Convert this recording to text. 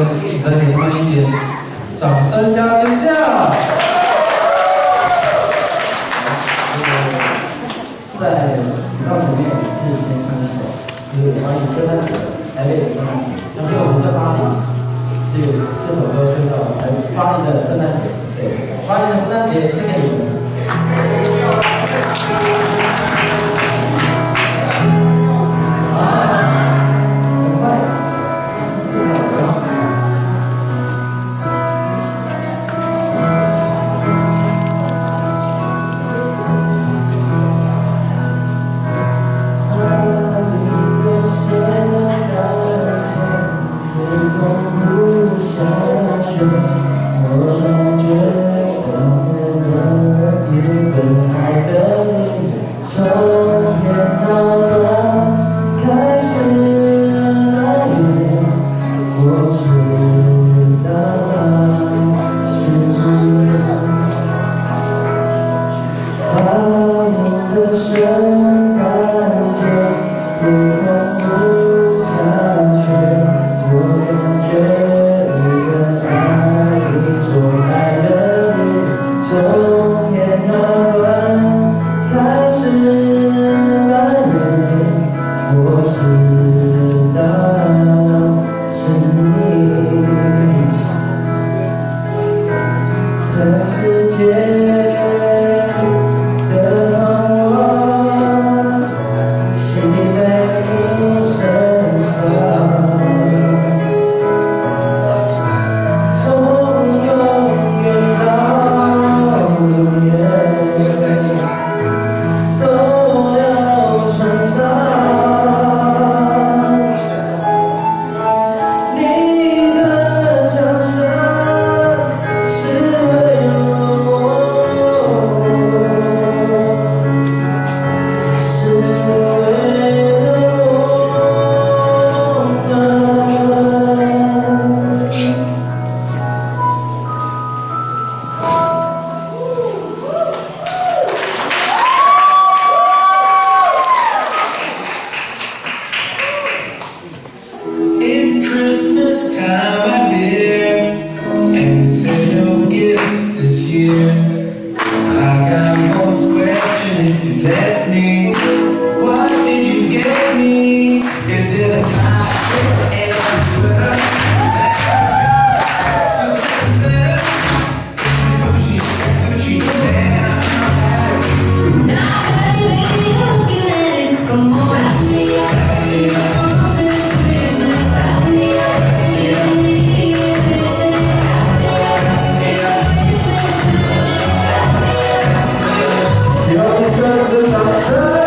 人也慢一点，掌声加尖叫！在频道前面是先唱一首，就是关于圣诞节，台北的圣诞节。但是我们在巴黎，所以这首歌就叫巴黎的圣诞节。对，巴黎的圣诞节献给你们。 Christmas time, my dear, and we sent no gifts this year. I got one question if you let me. What did you get me? Is it a tie and a sweater? Gucci, now baby, you can let it go. Your